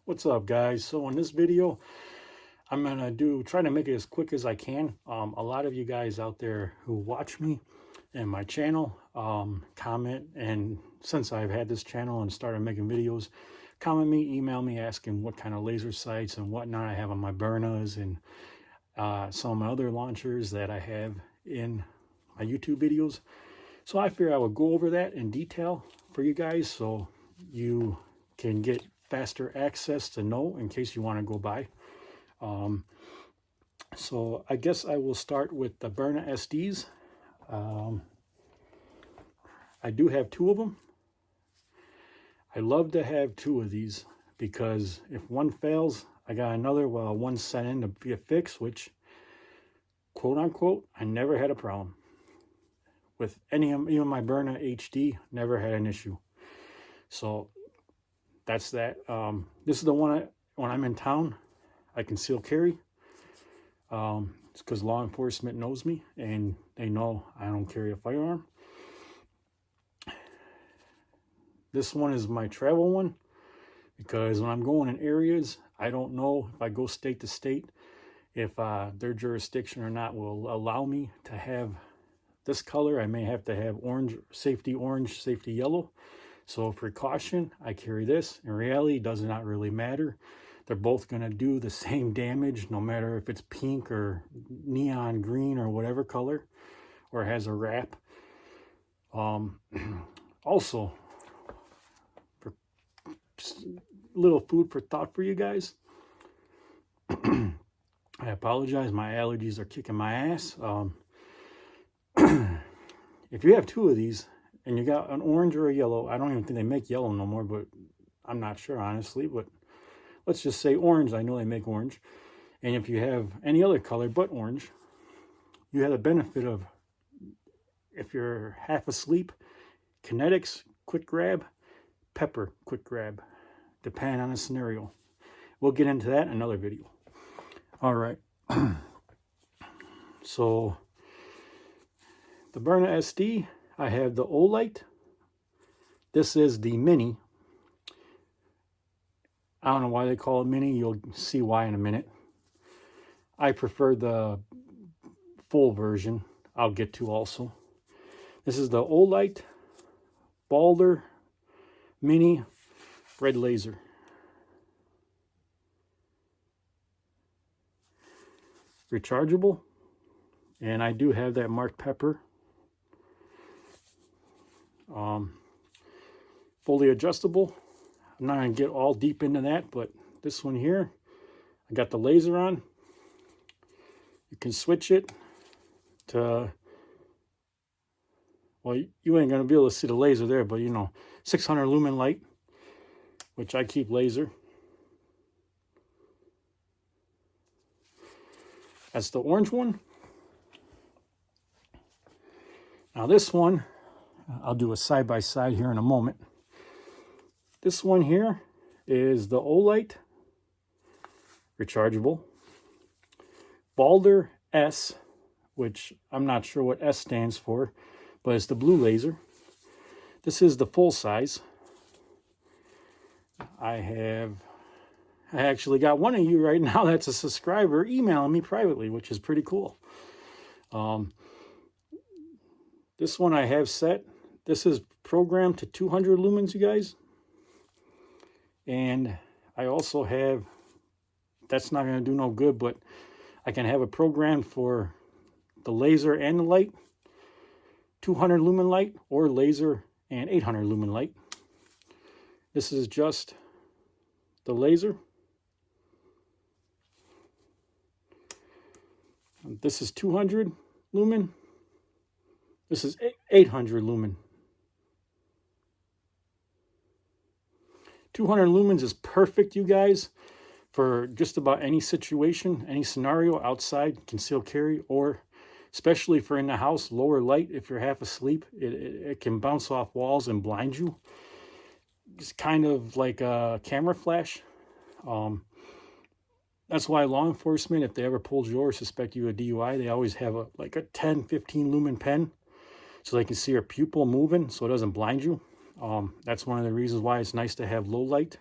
What's up, guys? So in this video, I'm gonna try to make it as quick as I can. A lot of you guys out there who watch me and my channel comment, and since I've had this channel and started making videos, comment me, email me asking what kind of laser sights and whatnot I have on my Byrnas and some of my other launchers that I have in my YouTube videos. So I figured I would go over that in detail for you guys so you can get faster access to know in case you want to go buy. So I guess I will start with the Byrna SDs. I do have two of them. I love to have two of these because if one fails, I got another while one's sent in to be a fix, which, quote unquote, I never had a problem with any of even my Byrna HD. Never had an issue. So that's that. This is the one when I'm in town, I conceal carry. It's because law enforcement knows me and they know I don't carry a firearm. This one is my travel one because when I'm going in areas, I don't know if I go state to state, if their jurisdiction or not will allow me to have this color. I may have to have orange, safety yellow. So precaution, I carry this. In reality, it does not really matter. They're both going to do the same damage, no matter if it's pink or neon green or whatever color, or has a wrap. Also, for just a little food for thought for you guys. I apologize, my allergies are kicking my ass. If you have two of these and you got an orange or a yellow, I don't even think they make yellow no more, but I'm not sure honestly, but let's just say orange. I know they make orange. And if you have any other color but orange, you have the benefit of, if you're half asleep, kinetics, quick grab, pepper, quick grab, depending on the scenario. We'll get into that in another video. All right. So the Byrna SD, I have the Olight. This is the mini. I don't know why they call it mini. You'll see why in a minute. I prefer the full version. I'll get to also. This is the Olight Balder Mini Red Laser. Rechargeable. And I do have that marked pepper. Fully adjustable. I'm not going to get all deep into that, but this one here, I got the laser on. You can switch it to, well, you ain't going to be able to see the laser there, but 600 lumen light, which I keep laser. That's the orange one. Now this one, I'll do a side-by-side here in a moment. This one here is the Olight rechargeable Balder S, which I'm not sure what S stands for, but it's the blue laser. This is the full size. I actually got one of you right now that's a subscriber emailing me privately, which is pretty cool. This one I have set. This is programmed to 200 lumens, you guys. And I also have, that's not going to do no good, but I can have a program for the laser and the light, 200 lumen light, or laser and 800 lumen light. This is just the laser. This is 200 lumen. This is 800 lumen. 200 lumens is perfect, you guys, for just about any situation, any scenario outside, concealed carry, or especially for in the house, lower light. If you're half asleep, it can bounce off walls and blind you. It's kind of like a camera flash. That's why law enforcement, if they ever pulled you or suspect you of DUI, they always have a 10, 15 lumen pen so they can see your pupil moving so it doesn't blind you. That's one of the reasons why it's nice to have low light.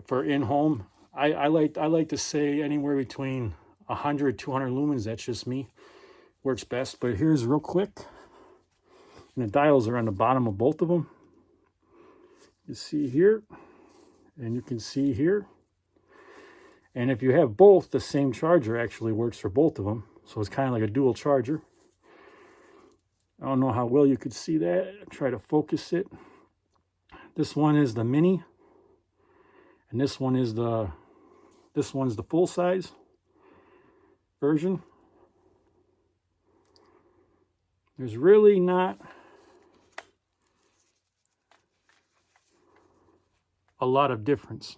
for in-home, I like to say anywhere between 100, 200 lumens. That's just me. Works best. But here's real quick. And the dials are on the bottom of both of them. You see here, and you can see here. And if you have both, the same charger actually works for both of them. So it's kind of like a dual charger. I don't know how well you could see that. Try to focus it. This one is the mini, and this one is the full size version. There's really not a lot of difference.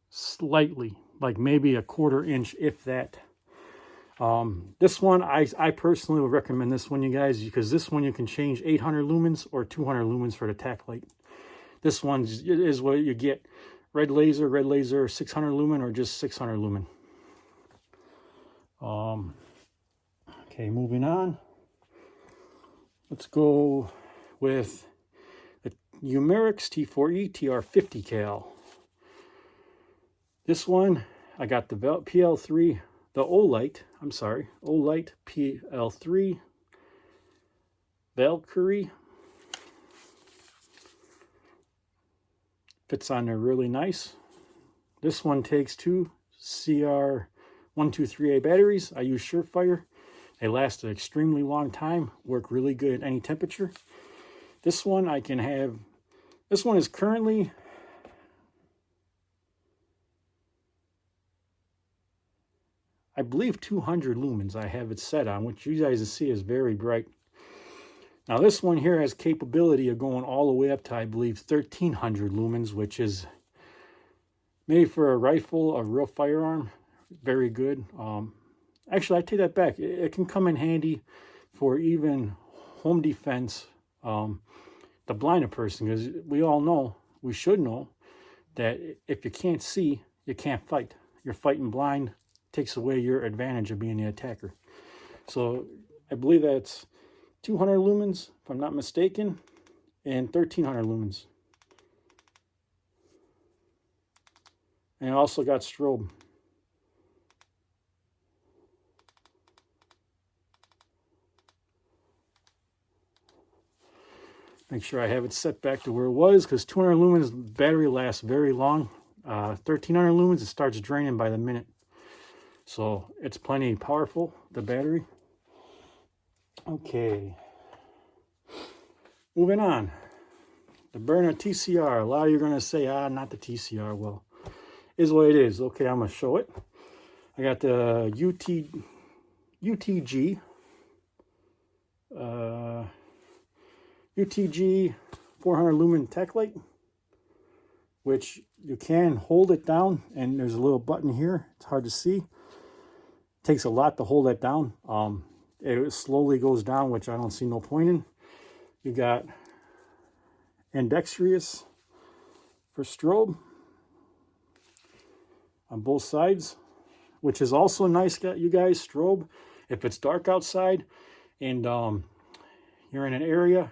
Slightly, like maybe a 1/4 inch, if that. This one, I personally would recommend this one, you guys, because this one you can change 800 lumens or 200 lumens for the TacLight. This one is what you get. Red laser, 600 lumen or just 600 lumen. Okay, moving on. Let's go with the Numerix T4E TR50 cal. This one, I got the PL3, the Olight PL3 Valkyrie. Fits on there really nice. This one takes 2 CR123A batteries. I use Surefire. They last an extremely long time, work really good at any temperature. This one this one is currently, I believe, 200 lumens I have it set on, which you guys see is very bright. Now this one here has capability of going all the way up to, I believe, 1300 lumens, which is made for a rifle, a real firearm. Very good. Actually, I take that back. It can come in handy for even home defense, the blind person, because we should know that if you can't see, you can't fight. You're fighting blind, takes away your advantage of being the attacker. So I believe that's 200 lumens, if I'm not mistaken, and 1300 lumens. And it also got strobe. Make sure I have it set back to where it was, because 200 lumens battery lasts very long. 1300 lumens, it starts draining by the minute. So it's plenty powerful, the battery. Okay. Moving on. The Burner TCR. A lot of you are going to say, not the TCR. Well, is what it is. Okay, I'm going to show it. I got the UTG. UTG 400 lumen TacLight, which you can hold it down, and there's a little button here. It's hard to see. It takes a lot to hold that down. It slowly goes down, which I don't see no point in. You got ambidextrous for strobe on both sides, which is also nice, you guys. Strobe, if it's dark outside and you're in an area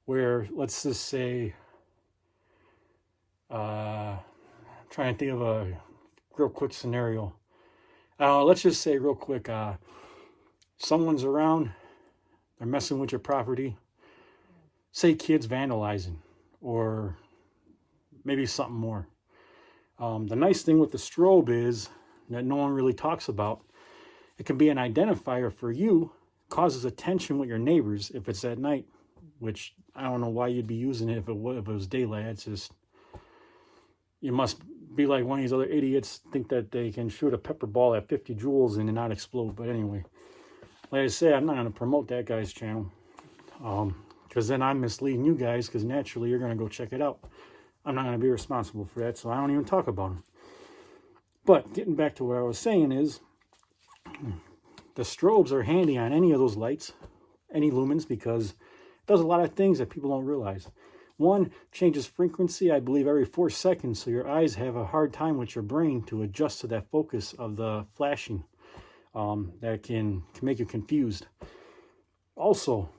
where, let's just say, trying to think of a real quick scenario. Let's just say real quick, someone's around, they're messing with your property. Say kids vandalizing, or maybe something more. The nice thing with the strobe is that no one really talks about. It can be an identifier for you, causes attention with your neighbors if it's at night, which I don't know why you'd be using it if it was daylight. It's just, you must be like one of these other idiots, think that they can shoot a pepper ball at 50 joules and not explode. But anyway, like I say, I'm not going to promote that guy's channel, because then I'm misleading you guys, because naturally you're going to go check it out. I'm not going to be responsible for that, so I don't even talk about them. But getting back to what I was saying is, the strobes are handy on any of those lights, any lumens, because it does a lot of things that people don't realize. One, changes frequency, I believe, every 4 seconds, so your eyes have a hard time with your brain to adjust to that focus of the flashing. That can make you confused. Also,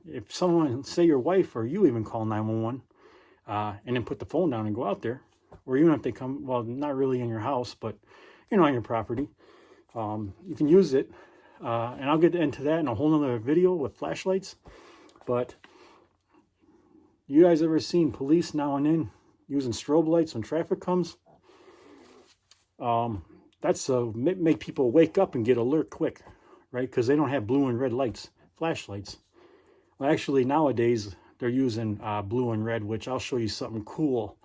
if someone, say your wife or you even call 911 and then put the phone down and go out there, or even if they come, well, not really in your house, but you know, on your property, you can use it. And I'll get into that in a whole nother video with flashlights. But you guys ever seen police now and then using strobe lights when traffic comes? That's make people wake up and get alert quick, right? Because they don't have blue and red lights, flashlights. Well, actually, nowadays, they're using blue and red, which I'll show you something cool,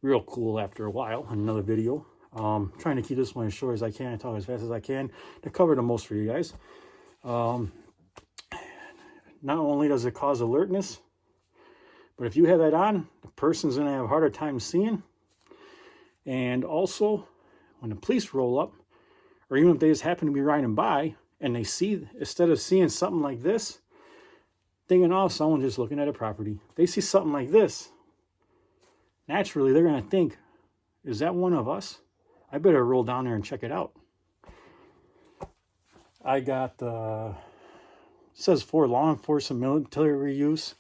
real cool after a while in another video. Trying to keep this one as short as I can and talk as fast as I can to cover the most for you guys. Not only does it cause alertness, but if you have that on, the person's going to have a harder time seeing. And also, when the police roll up, or even if they just happen to be riding by and they see, instead of seeing something like this, thinking, oh, someone just looking at a property, they see something like this, naturally they're going to think, is that one of us? I better roll down there and check it out. I got it says for law enforcement military use,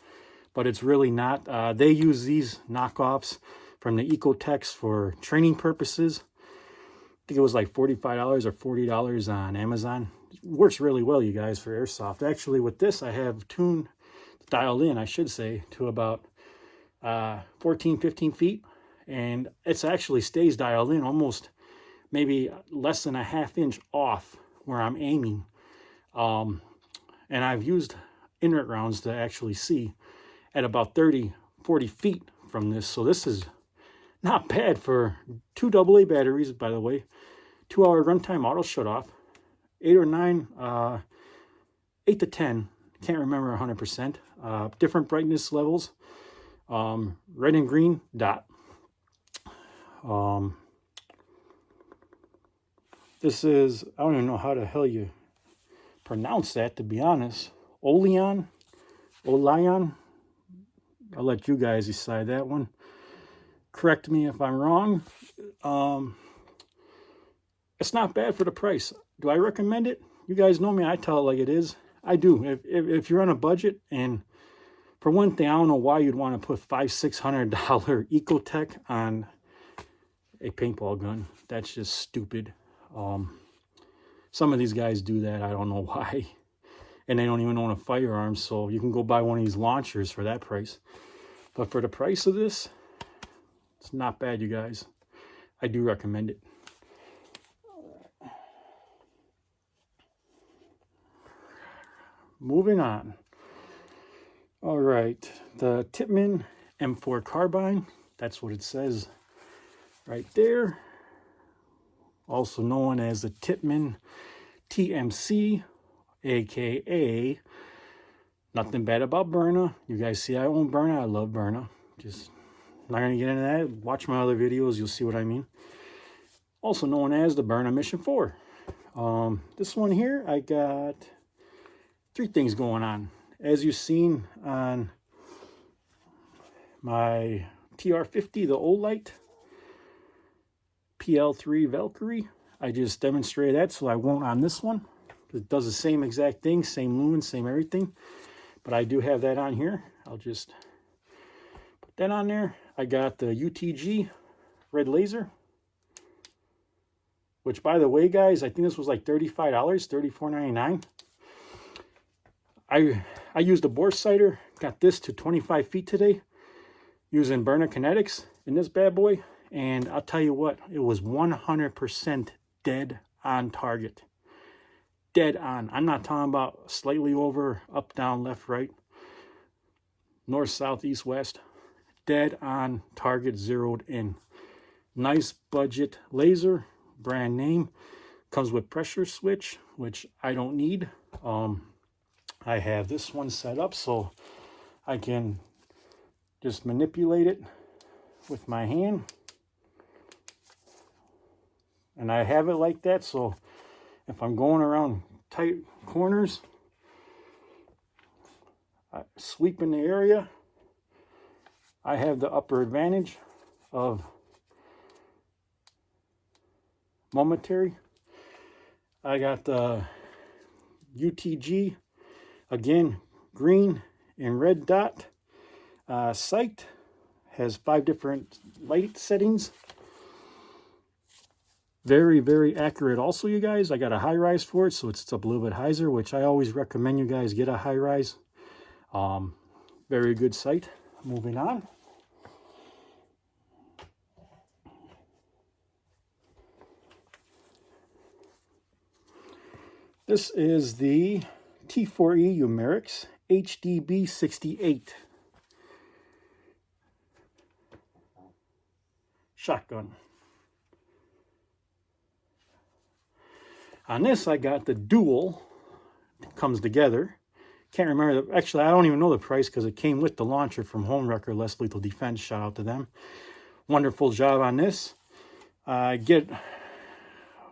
but it's really not. They use these knockoffs from the Ecotechs for training purposes. I think it was like $45 or $40 on Amazon. It works really well, you guys, for airsoft. Actually, with this, I have tuned, dialed in, I should say, to about 14, 15 feet. And it's actually stays dialed in almost maybe less than a half-inch off where I'm aiming. And I've used inert rounds to actually see at about 30, 40 feet from this. So this is not bad for 2 AA batteries, by the way. 2-hour runtime auto shut off. 8 or 9, 8 to 10. Can't remember 100%. Different brightness levels. Red and green dot. This is, I don't even know how the hell you pronounce that, to be honest. Olight. I'll let you guys decide that one. Correct me if I'm wrong. It's not bad for the price. Do I recommend it? You guys know me, I tell it like it is. I do. If you're on a budget, and for one thing, I don't know why you'd want to put $500-600 Ecotech on a paintball gun. That's just stupid. Some of these guys do that. I don't know why. And they don't even own a firearm, so you can go buy one of these launchers for that price. But for the price of this, it's not bad, you guys. I do recommend it. Moving on. All right, the Tippmann M4 carbine. That's what it says right there. Also known as the Tippmann TMC, aka nothing bad about Byrna. You guys see I own Byrna. I love Byrna. Just not going to get into that. Watch my other videos. You'll see what I mean. Also known as the Byrna Mission 4. This one here, I got 3 things going on. As you've seen on my TR50, the Olight PL3 Valkyrie, I just demonstrated that, so I won't on this one. It does the same exact thing, same lumen, same everything. But I do have that on here. I'll just put that on there. I got the UTG red laser, which, by the way, guys, I think this was like $35, $34.99. I used a bore sighter, got this to 25 feet today, using Byrna Kinetics in this bad boy. And I'll tell you what, it was 100% dead on target. Dead on. I'm not talking about slightly over, up, down, left, right, north, south, east, west. Dead on target, zeroed in. Nice budget laser, brand name. Comes with pressure switch, which I don't need. I have this one set up so I can just manipulate it with my hand. And I have it like that, so if I'm going around tight corners, sweeping the area, I have the upper advantage of momentary. I got the UTG, again, green in red dot. Sight has 5 different light settings. Very, very accurate also, you guys. I got a high rise for it, so it's up a little bit higher, which I always recommend you guys get a high rise. Very good sight. Moving on. This is the T4E Numerix HDB68 shotgun. On this, I got the dual. It comes together. Can't remember. Actually, I don't even know the price because it came with the launcher from Home Wrecker, Less Lethal Defense. Shout out to them. Wonderful job on this. I get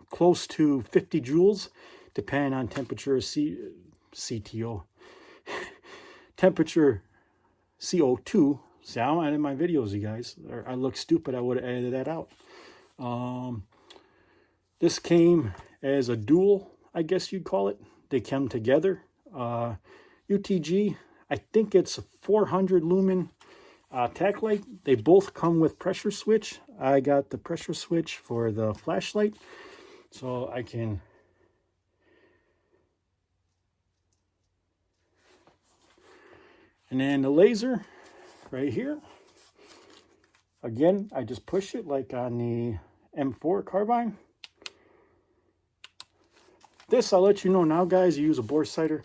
close to 50 joules, depending on temperature CTO. Temperature CO2. See, I'm adding my videos, you guys. I look stupid. I would have edited that out. This came as a dual, I guess you'd call it. They come together. UTG, I think it's a 400 lumen TacLight. They both come with pressure switch. I got the pressure switch for the flashlight, so I can and then the laser right here. Again, I just push it like on the M4 carbine. This, I'll let you know now, guys, you use a bore sighter.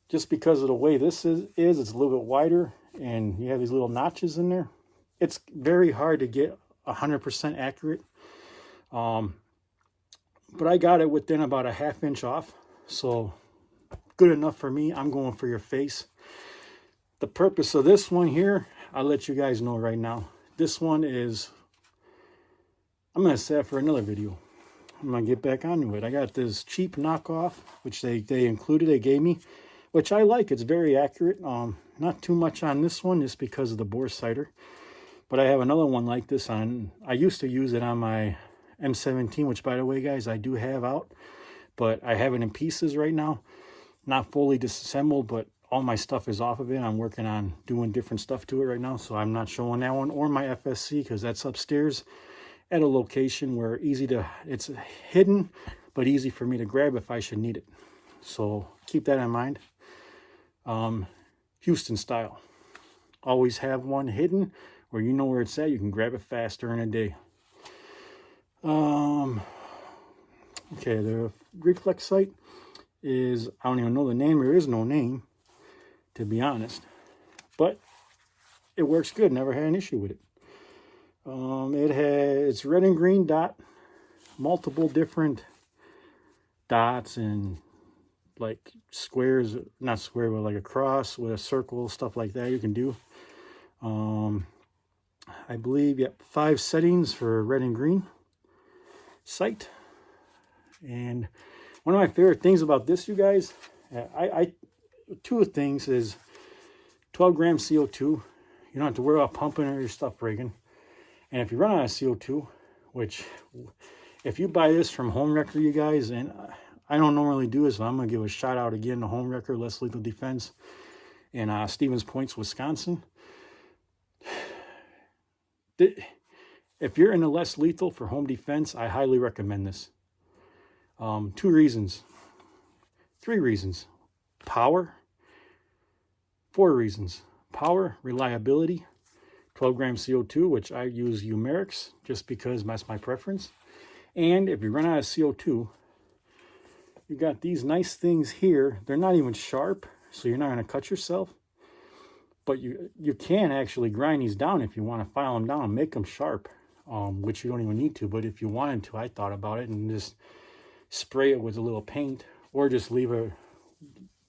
Just because of the way this is it's a little bit wider, and you have these little notches in there. It's very hard to get 100% accurate. But I got it within about a ½ inch off. So, good enough for me. I'm going for your face. The purpose of this one here, I'll let you guys know right now. This one is, I'm going to save for another video. I'm going to get back onto it. I got this cheap knockoff, which they included, they gave me, which I like. It's very accurate. Not too much on this one just because of the bore sighter. But I have another one like this on, I used to use it on my M17, which, by the way, guys, I do have out. But I have it in pieces right now. Not fully disassembled, but all my stuff is off of it. I'm working on doing different stuff to it right now, so I'm not showing that one or my FSC because that's upstairs at a location where it's hidden, but easy for me to grab if I should need it. So keep that in mind. Houston style. Always have one hidden where you know where it's at. You can grab it fast during a day. Okay, the reflex sight is, I don't even know the name. There is no name, to be honest. But it works good. Never had an issue with it. It's red and green dot, multiple different dots and like squares, not square, but like a cross with a circle, stuff like that you can do. I believe, yep, 5 settings for red and green sight. And one of my favorite things about this, you guys, two things is 12 grams CO2. You don't have to worry about pumping or your stuff breaking. And if you run out of CO2, which if you buy this from Home Wrecker, you guys, and I don't normally do this, but I'm going to give a shout out again to Home Wrecker, Less Lethal Defense in Stevens Point, Wisconsin. If you're into Less Lethal for home defense, I highly recommend this. 2 reasons. 3 reasons. Power. 4 reasons. Power, reliability, 12 grams CO2, which I use Numerix just because that's my preference. And if you run out of CO2, you got these nice things here. They're not even sharp, so you're not going to cut yourself. But you can actually grind these down if you want to file them down and make them sharp, which you don't even need to. But if you wanted to, I thought about it and just spray it with a little paint or just leave it,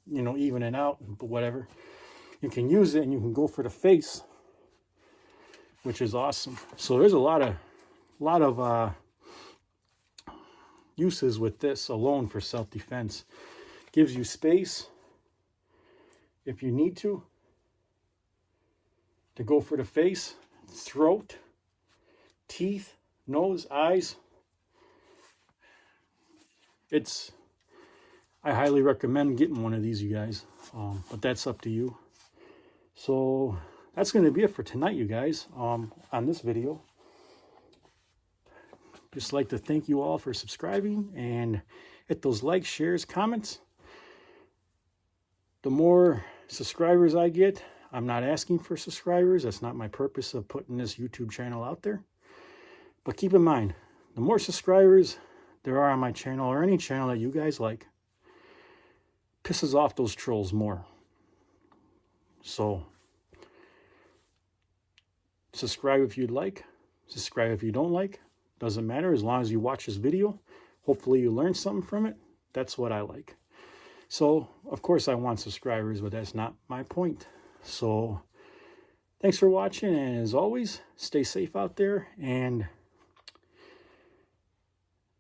even it out, but whatever. You can use it and you can go for the face, which is awesome. So there's a lot of uses with this alone for self-defense. Gives you space if you need to go for the face, throat, teeth, nose, eyes. I highly recommend getting one of these, you guys. But that's up to you. So that's going to be it for tonight, you guys, on this video. Just like to thank you all for subscribing and hit those likes, shares, comments. The more subscribers I get, I'm not asking for subscribers. That's not my purpose of putting this YouTube channel out there. But keep in mind, the more subscribers there are on my channel or any channel that you guys like, pisses off those trolls more. So subscribe if you'd like. Subscribe if you don't like. Doesn't matter, as long as you watch this video. Hopefully you learn something from it. That's what I like. So, of course I want subscribers, but that's not my point. So, thanks for watching, and as always, stay safe out there, and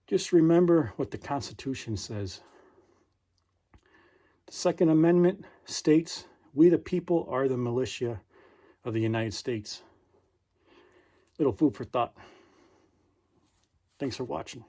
just remember what the Constitution says. The Second Amendment states, "We the people are the militia of the United States." Little food for thought. Thanks for watching.